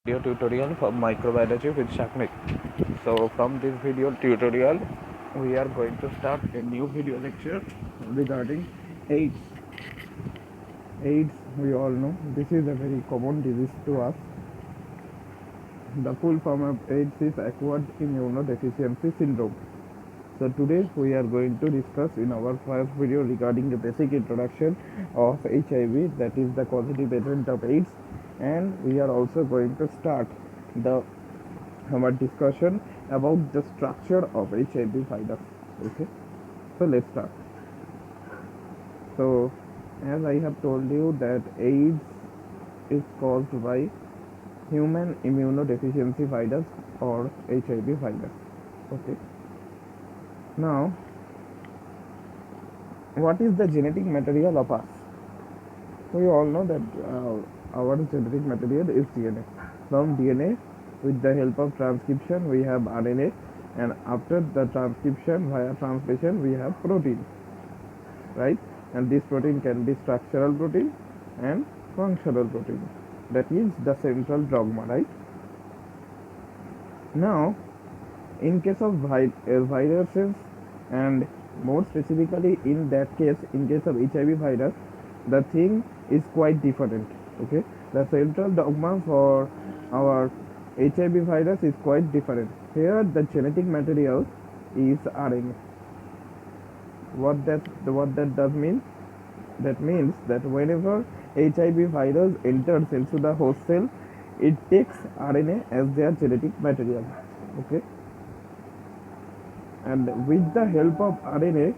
video tutorial for microbiology with Shaknik. So from this video tutorial we are going to start a new video lecture regarding AIDS. AIDS, we all know this is a very common disease to us. The full form of AIDS is acquired immunodeficiency syndrome. So today we are going to discuss in our first video regarding the basic introduction of HIV, that is the causative agent of AIDS, and we are also going to start the our discussion about the structure of HIV virus. Okay, so let's start. So as I have told you that AIDS is caused by human immunodeficiency virus or HIV virus. Okay, now what is the genetic material of us? We all know that our genetic material is DNA. From DNA, with the help of transcription, we have RNA, and after the transcription via translation, we have protein, right? And this protein can be structural protein and functional protein. That is the central dogma, right? Now, in case of viruses, and more specifically in that case, in case of HIV virus, the thing is quite different. Okay, the central dogma for our HIV virus is quite different. Here the genetic material is RNA. What that does mean? That means that whenever HIV virus enters into the host cell, it takes RNA as their genetic material. Okay, and with the help of RNA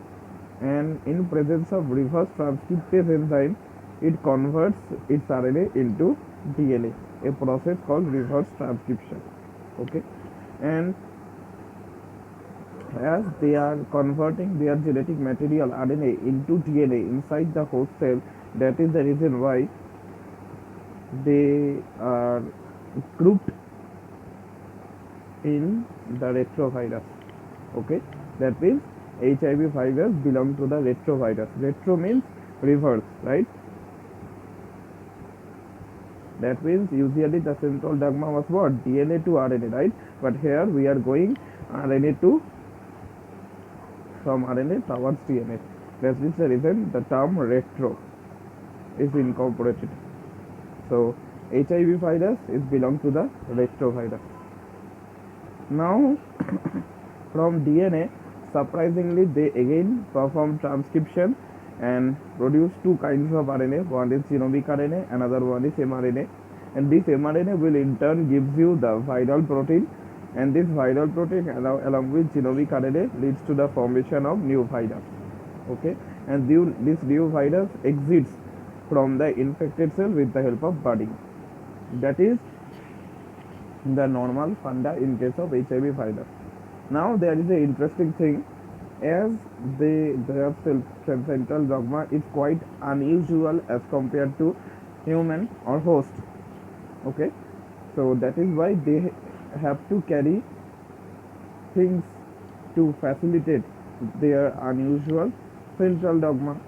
and in presence of reverse transcriptase enzyme, it converts its RNA into DNA, a process called reverse transcription. Okay, and as they are converting their genetic material RNA into DNA inside the host cell, that is the reason why they are grouped in the retrovirus. Okay, that means HIV virus belong to the retrovirus. Retro means reverse, right? That means usually the central dogma was what? DNA to RNA, right? But here we are going RNA to from RNA towards DNA. That is the reason the term retro is incorporated. So HIV virus is belong to the retrovirus. Now from DNA, surprisingly, they again perform transcription and produce two kinds of RNA. One is genomic RNA, another one is mRNA. And this mRNA will in turn gives you the viral protein, and this viral protein along with genomic RNA leads to the formation of new virus. Okay, and this new virus exits from the infected cell with the help of budding. That is the normal funda in case of HIV virus. Now there is an interesting thing, as their central dogma is quite unusual as compared to human or host. Okay, so that is why they have to carry things to facilitate their unusual central dogma,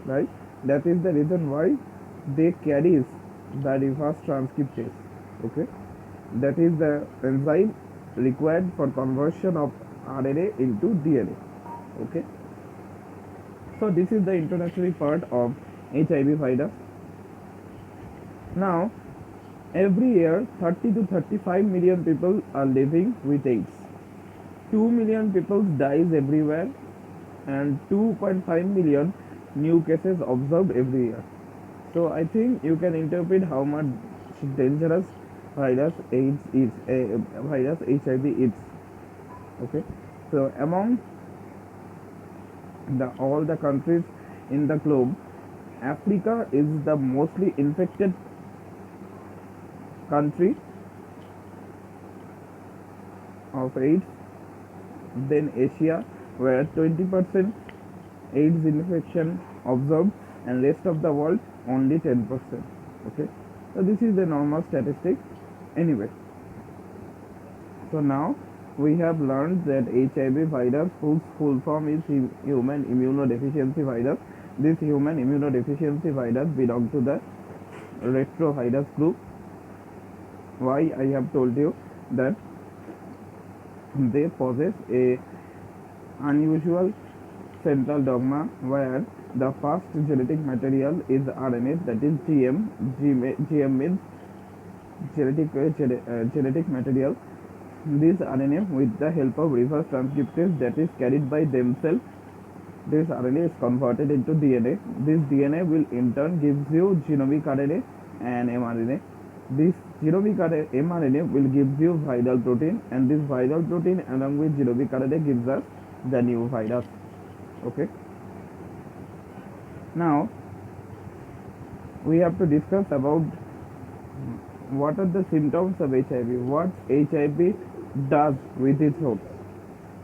right? That is the reason why they carries the reverse transcriptase. Okay, that is the enzyme required for conversion of RNA into DNA. Okay, so this is the introductory part of HIV virus. Now every year 30 to 35 million people are living with AIDS. 2 million people dies everywhere, and 2.5 million new cases observed every year. So I think you can interpret how much dangerous virus AIDS is, virus HIV is. Okay, so among all the countries in the globe, Africa is the mostly infected country of AIDS. Then Asia, where 20% AIDS infection observed, and rest of the world only 10%. Okay, so this is the normal statistic. Anyway, so now we have learned that HIV virus, whose full form is human immunodeficiency virus. This human immunodeficiency virus belongs to the retrovirus group, Why I have told you that they possess a unusual central dogma where the first genetic material is RNA, that is GM. GM means genetic material. This RNA, with the help of reverse transcriptase that is carried by themselves, this RNA is converted into DNA. This DNA will in turn gives you genomic RNA and mRNA. This genomic mRNA will give you viral protein, and this viral protein along with genomic RNA gives us the new virus. Okay. Now we have to discuss about what are the symptoms of HIV, what HIV does with its host.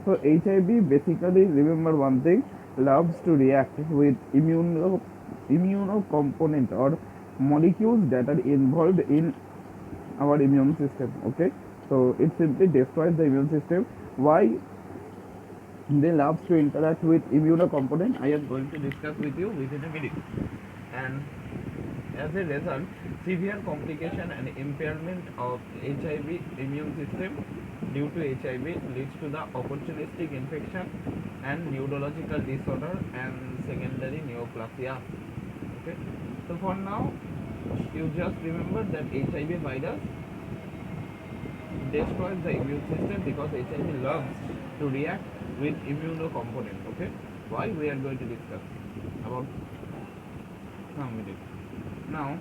So HIV basically, remember one thing, loves to react with immunocomponent or molecules that are involved in our immune system. Okay, so it simply destroys the immune system. Why they love to interact with immunocomponent, I am going to discuss with you within a minute. And as a result, severe complication and impairment of HIV immune system due to HIV leads to the opportunistic infection and neurological disorder and secondary neoplasia. Okay, so for now, you just remember that HIV virus destroys the immune system because HIV loves to react with immunocomponent. Okay, why we are going to discuss about some minutes. Now,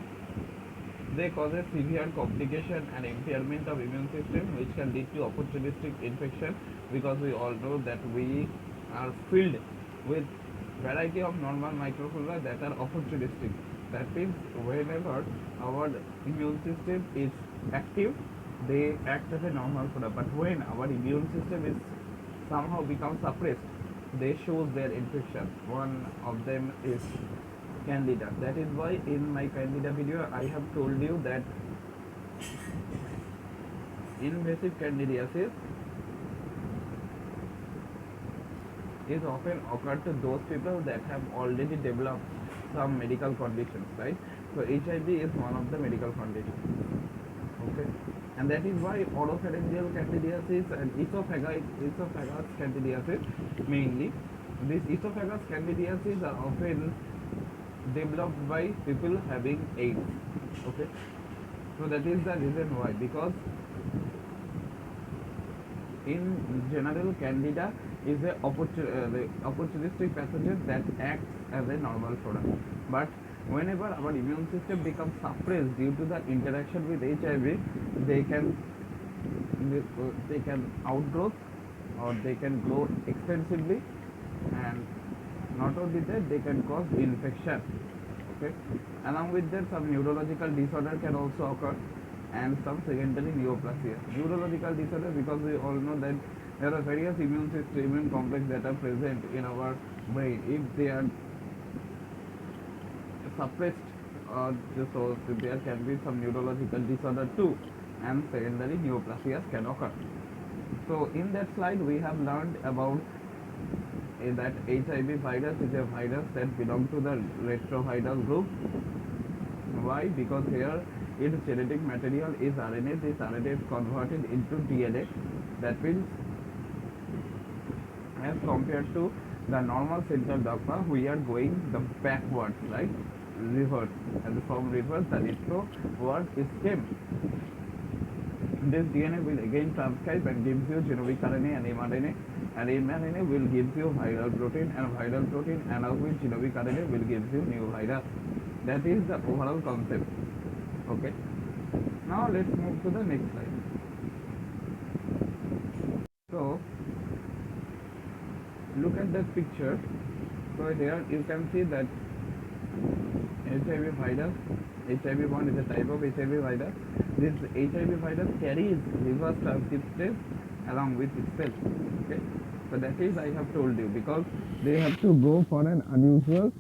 they cause a severe complication and impairment of immune system which can lead to opportunistic infection, because we all know that we are filled with variety of normal microflora that are opportunistic. That means whenever our immune system is active, they act as a normal flora, but when our immune system is somehow becomes suppressed, they show their infection. One of them is Candida. That is why in my Candida video I have told you that invasive candidiasis is often occurred to those people that have already developed some medical conditions, right? So HIV is one of the medical conditions. Okay, and that is why oropharyngeal candidiasis and esophagus candidiasis, mainly these esophagus candidiasis are often developed by people having AIDS. Okay, so that is the reason why, because in general Candida is a opportunistic pathogen that acts as a normal flora, but whenever our immune system becomes suppressed due to the interaction with HIV, they can outgrow or they can grow extensively, and not only that, they can cause infection. Okay, along with that, some neurological disorder can also occur and some secondary neoplasia. Neurological disorder, because we all know that there are various immune complex that are present in our brain. If they are suppressed, so there can be some neurological disorder too, and secondary neoplasias can occur. So in that slide we have learned about that HIV virus is a virus that belongs to the retroviral group. Why? Because here its genetic material is RNA. This RNA is converted into DNA. That means, as compared to the normal central dogma, we are going the backwards, right? Reverse, and from reverse the retro word is came. This DNA will again transcribe and gives you genomic RNA and mRNA, and mRNA will give you viral protein, and viral protein along with genomic RNA will give you new virus. That is the overall concept. Okay, now let's move to the next slide. So look at that picture. So here you can see that HIV virus, HIV1 is a type of HIV virus. This HIV virus carries reverse transcriptase along with itself. Okay, so that is I have told you, because they have to go for an unusual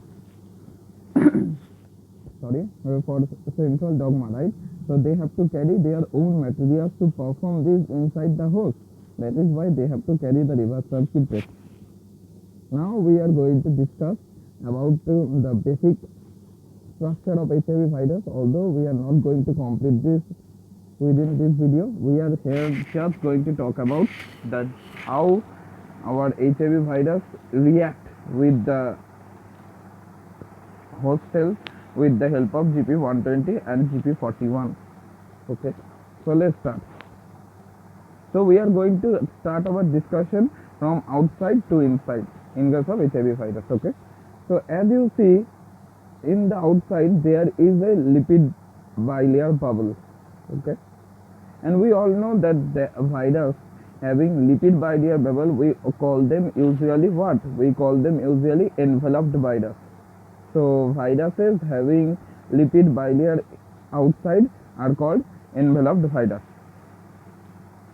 for central dogma, right? So they have to carry their own materials to perform this inside the host. That is why they have to carry the reverse transcriptase. Now we are going to discuss about the basic structure of HIV virus, although we are not going to complete this within this video, we are here just going to talk about that how our HIV virus react with the host cells with the help of GP120 and GP41. Okay, so let's start. So we are going to start our discussion from outside to inside in case of HIV virus. Okay, so as you see in the outside there is a lipid bilayer bubble. Okay, and we all know that the virus having lipid bilayer bubble, we call them usually what? We call them usually enveloped virus. So viruses having lipid bilayer outside are called enveloped virus.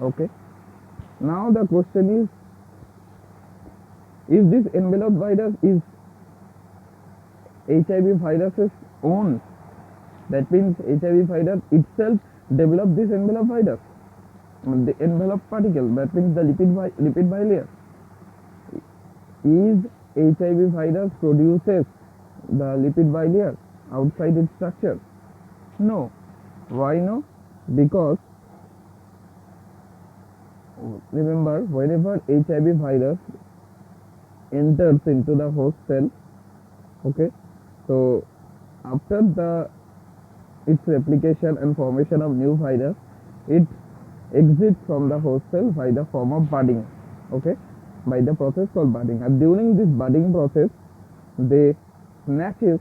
Okay, now the question is this enveloped virus is HIV virus's own? That means HIV virus itself developed this enveloped virus, the envelope particle, that means the lipid bilayer. Is HIV virus produces the lipid bilayer outside its structure? No. Why no? Because remember, whenever HIV virus enters into the host cell, okay, so after its replication and formation of new virus, it exits from the host cell by the form of budding. Okay, by the process called budding. And during this budding process, they snatches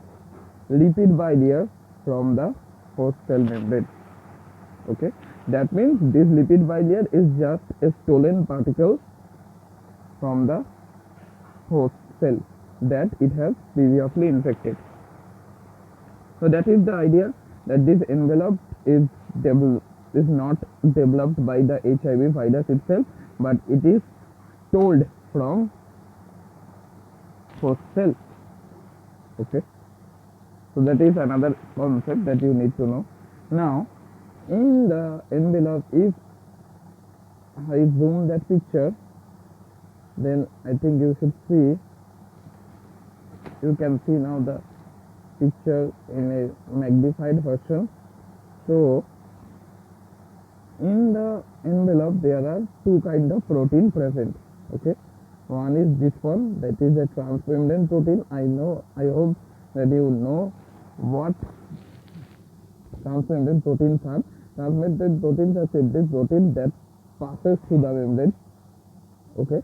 lipid bilayer from the host cell membrane. Okay, that means this lipid bilayer is just a stolen particle from the host cell that it has previously infected. So that is the idea, that this envelope is not developed by the HIV virus itself, but it is stolen from host cell. Okay, so that is another concept that you need to know. Now in the envelope, if I zoom that picture, then I think you should see, you can see now the picture in a magnified version. So in the envelope there are two kinds of protein present. Okay, one is this one, that is a transmembrane protein. I hope that you know what transmembrane proteins are. Transmembrane proteins are simply protein that passes through the membrane. Okay,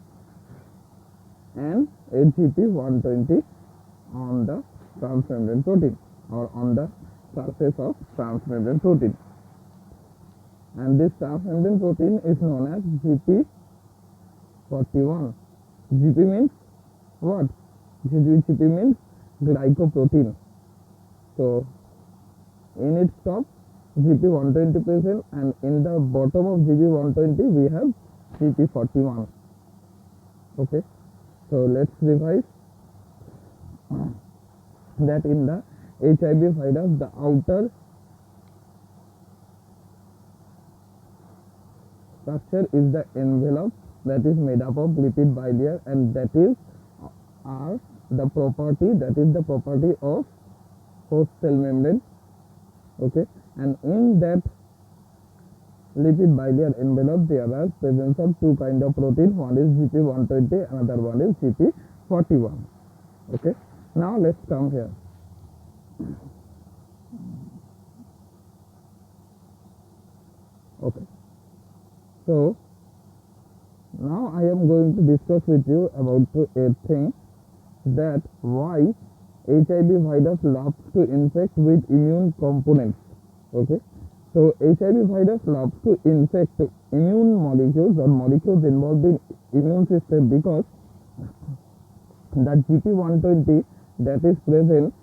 and a GP120 on the transmembrane protein or on the surface of transmembrane protein, and this transmembrane protein is known as GP41. GP means what? GP means glycoprotein. So in its top GP120 present, and in the bottom of GP120 we have GP41. Okay, so let's revise that in the HIV virus, the outer structure is the envelope that is made up of lipid bilayer, and that is the property of host cell membrane. Okay, and in that lipid bilayer envelope there are presence of two kind of protein, one is GP120, another one is GP41. Okay, now let's come here. Okay, so now I am going to discuss with you about a thing, that why HIV virus loves to infect with immune components. Okay, so HIV virus loves to infect immune molecules or molecules involved in immune system, because that GP120 that is present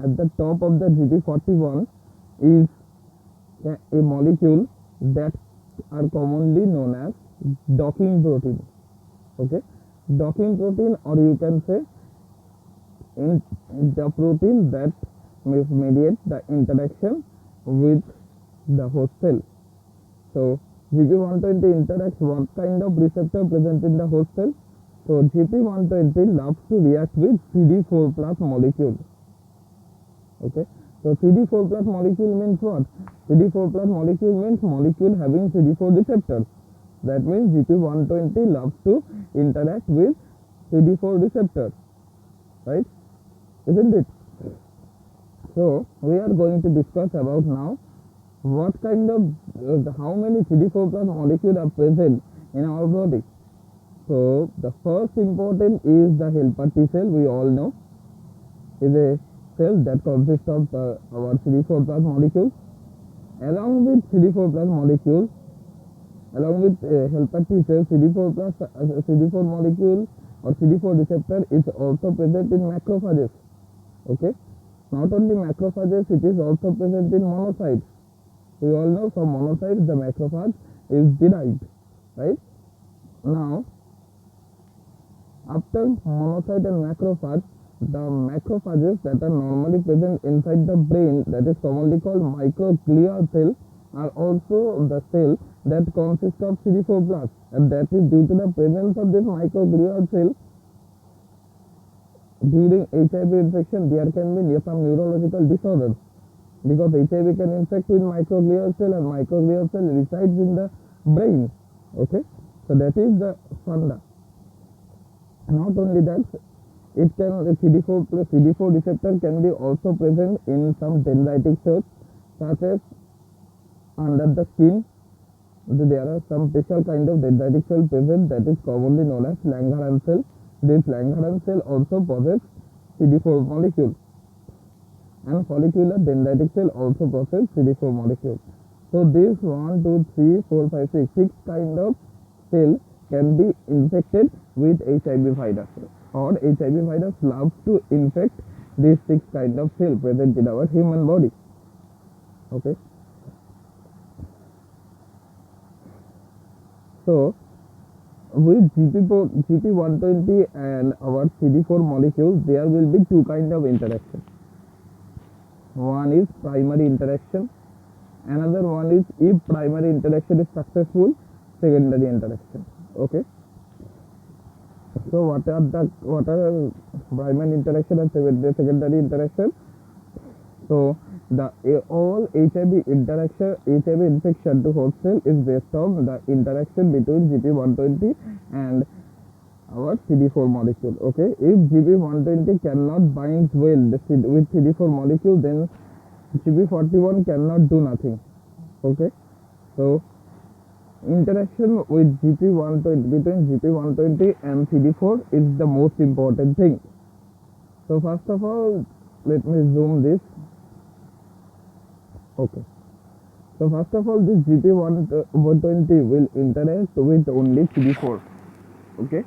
at the top of the GP41 is a molecule that are commonly known as docking protein. Okay, docking protein, or you can say in the protein that mediate the interaction with the host cell. So GP120 interacts what kind of receptor present in the host cell? So GP120 loves to react with CD4 plus molecule. Okay, So CD4 plus molecule means what? CD4 plus molecule means molecule having CD4 receptors. That means GP120 loves to interact with CD4 receptors, right? Isn't it? So we are going to discuss about now what kind of how many CD4 plus molecules are present in our body. So the first important is the helper T cell. We all know is a cell that consists of our CD4 plus molecules. Along with CD4 plus molecules, along with helper T cell, CD4 plus CD4 molecule or CD4 receptor is also present in macrophages. Okay, not only macrophages, it is also present in monocytes. We all know from monocytes the macrophage is derived, right? Now, after monocyte and macrophage, the macrophages that are normally present inside the brain, that is commonly called microglia cell, are also the cell that consists of CD4 plus, and that is due to the presence of this microglia cell. During HIV infection, there can be some neurological disorders because HIV can infect with microglia cell, and microglia cell resides in the brain. Okay, so that is the funda. Not only that, it can CD4 plus CD4 receptor can be also present in some dendritic cells, such as under the skin. There are some special kind of dendritic cell present that is commonly known as Langerhans cell. This Langerhans cell also possess CD4 molecule, and follicular dendritic cell also possess CD4 molecule. So this 1, 2, 3, 4, 5, 6 kind of cell can be infected with HIV virus, or HIV virus loves to infect these 6 kind of cell present in our human body. Okay. So with GP120 and our CD4 molecules, there will be 2 kind of interaction. One is primary interaction, another one is, if primary interaction is successful, secondary interaction. Okay. So what are primary interaction and secondary interaction? So the all HIV infection to host cell is based on the interaction between GP120 and our CD4 molecule. Okay, if GP120 cannot bind well with CD4 molecule, then GP41 cannot do nothing. Okay, so interaction with GP120 between GP120 and CD4 is the most important thing. So first of all, let me zoom this. Okay, so first of all, this GP120 will interact with only CD4. Okay,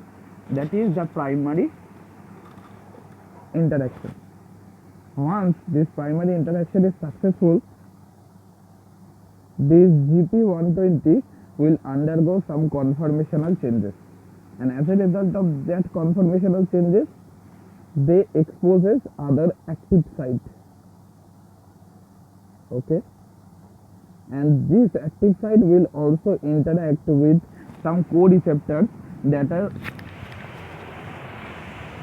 that is the primary interaction. Once this primary interaction is successful, this GP120 will undergo some conformational changes, and as a result of that conformational changes, they exposes other active site. Okay, and this active site will also interact with some co-receptors that are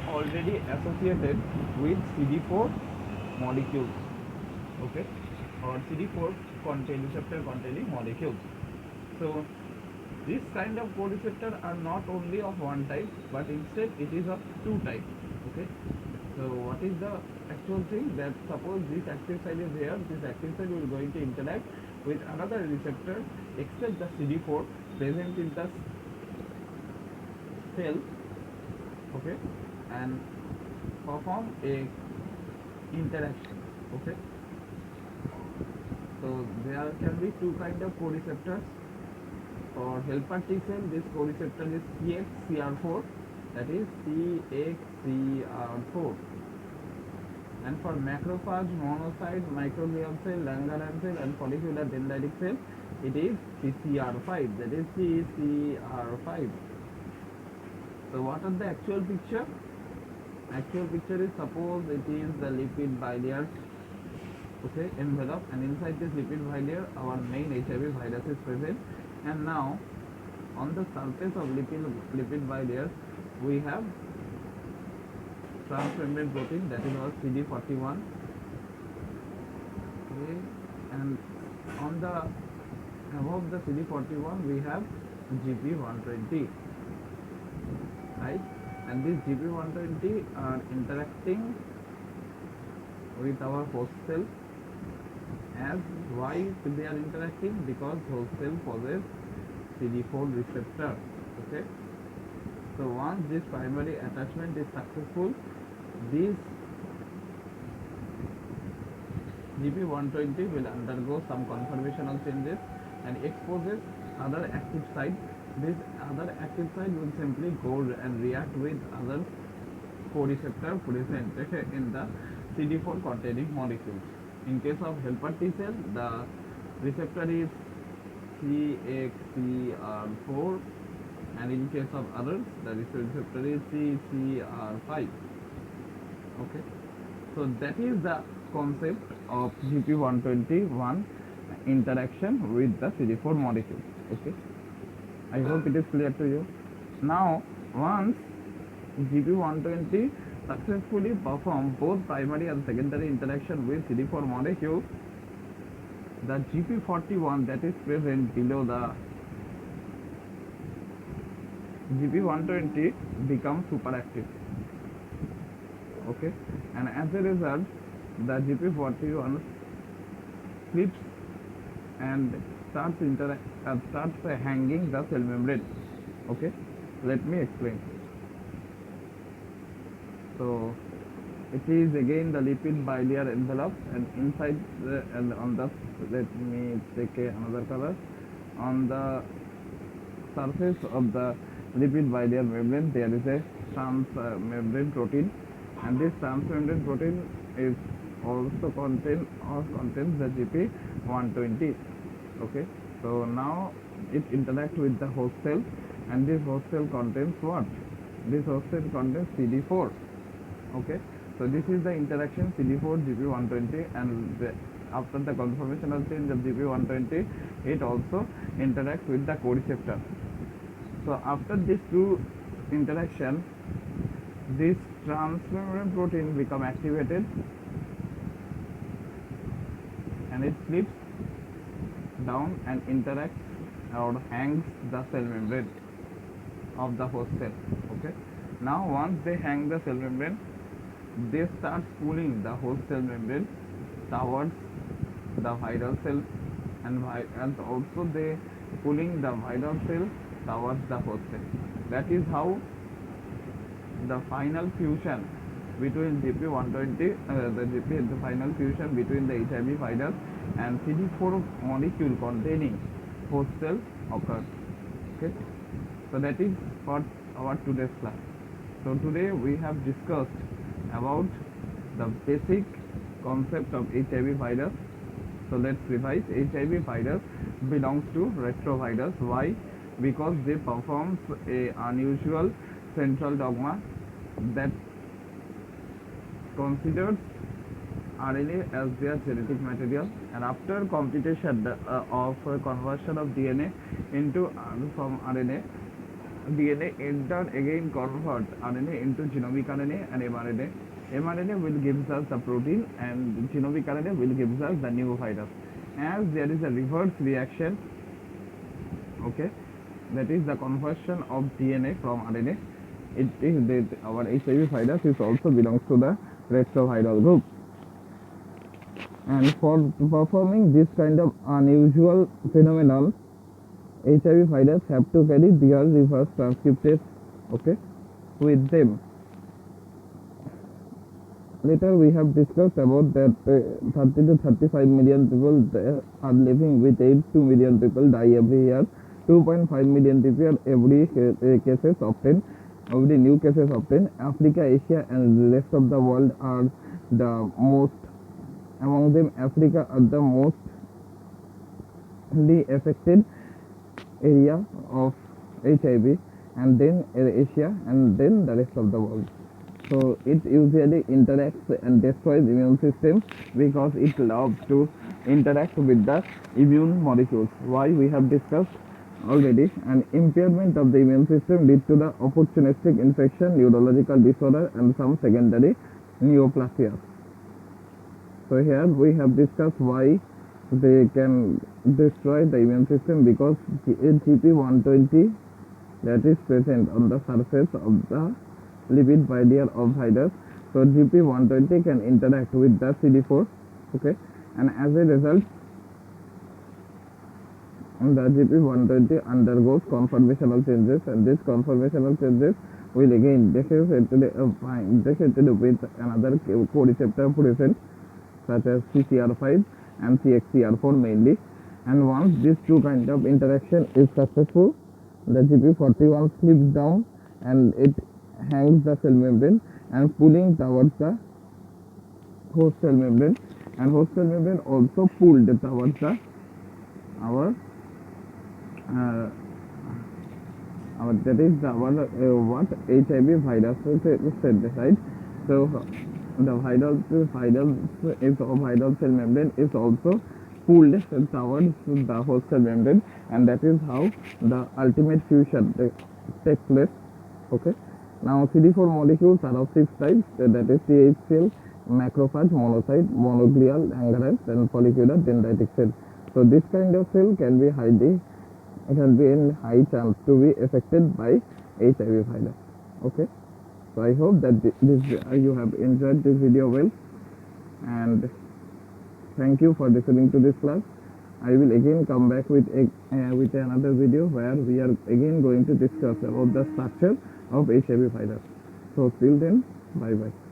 already associated with CD4 molecules. Okay, or CD4 receptor containing molecules. So this kind of co-receptors are not only of one type, but instead it is of 2 types. Okay, so what is the actual thing? That suppose this active site is here, this active site will going to interact with another receptor except the CD4 present in the cell. Okay, and perform a interaction. Okay, so there can be 2 kind of co-receptors. For helper T cell, this co-receptor is CXCR4, that is CXCR4. And for macrophage, monocyte, microglial cell, Langerhans cell, and follicular dendritic cell, it is CCR5, that is CCR5. So what is the actual picture? Actual picture is, suppose it is the lipid bilayer, okay, envelope, and inside this lipid bilayer our main HIV virus is present, and now on the surface of lipid bilayer we have transmembrane protein, that is our CD41, Okay, and on the above the CD41 we have GP120, right? And this GP120 are interacting with our host cell. As why they are interacting? Because host cell possess CD4 receptor. Okay, so once this primary attachment is successful, this GP120 will undergo some conformational changes and exposes other active site. This other active site will simply go and react with other co-receptor present in the CD4 containing molecules. In case of helper T cell, the receptor is CXCR4, and in case of others, the receptor is CCR5. Okay, so that is the concept of GP121 interaction with the CD4 molecule. Okay, I hope it is clear to you. Now, once GP120 successfully perform both primary and secondary interaction with CD4 molecule, the GP41 that is present below the GP120 becomes superactive. Okay, and as a result, the GP41 flips and starts hanging the cell membrane. Okay, let me explain. So it is again the lipid bilayer envelope, and inside and on the, let me take another color, on the surface of the lipid bilayer membrane there is a transmembrane protein, and this transmembrane protein is also contains the GP120. Okay, so now it interacts with the host cell, and this host cell contains what? This host cell contains CD4. Okay, so this is the interaction CD4 GP120, and after the conformational change of GP120, it also interacts with the co-receptor. So after these two interaction, this transmembrane protein become activated, and it slips down and interacts or hangs the cell membrane of the host cell. Okay, now once they hang the cell membrane, they start pulling the host cell membrane towards the viral cell, and also they pulling the viral cell towards the host cell. That is how the final fusion between GP120, the final fusion between the HIV fighters and CD4 molecule containing host cell occurs. Okay, so that is for our today's class. So today we have discussed about the basic concept of HIV virus. So let's revise. HIV virus belongs to retrovirus. Why? Because they perform a unusual central dogma that considers RNA as their genetic material, and after computation of conversion of DNA into from RNA, DNA in turn again convert RNA into genomic RNA and mRNA. mRNA will give us the protein, and genomic RNA will give us the new virus. As there is a reverse reaction, okay, that is the conversion of DNA from RNA. It is that our HIV virus is also belongs to the retroviral group. And for performing this kind of unusual phenomenon, HIV virus have to carry their reverse transcriptase, okay, with them. Later we have discussed about that 30 to 35 million people are living with AIDS, 2 million people die every year, 2.5 million people every cases obtained, every new cases obtained. Africa, Asia and the rest of the world are the most, among them Africa are the mostly affected area of HIV, and then Asia, and then the rest of the world. So it usually interacts and destroys immune system because it loves to interact with the immune molecules. Why? We have discussed already. An impairment of the immune system leads to the opportunistic infection, neurological disorder and some secondary neoplasia. So here we have discussed why they can destroy the immune system, because GP120 that is present on the surface of the lipid barrier of virus. So GP120 can interact with the CD4, okay, and as a result the GP120 undergoes conformational changes, and these conformational changes will again dissociate with another co-receptor present such as CCR5 and CXCR4 mainly. And once these two kind of interaction is successful, the GP41 slips down and it hangs the cell membrane and pulling towards the host cell membrane, and host cell membrane also pulled towards the our that is the what HIV virus said, right? So the viral cell membrane is also pulled towards the host cell membrane, and that is how the ultimate fusion takes place. Okay. Now CD4 molecules are of 6 types, that is TH cell, macrophage, monocyte, monoglial, aggregate, and follicular dendritic cell. So this kind of cell can be in high chance to be affected by HIV virus. Okay. So I hope that you have enjoyed this video well, and thank you for listening to this class. I will again come back with another video where we are again going to discuss about the structure of HIV virus. So till then, bye bye.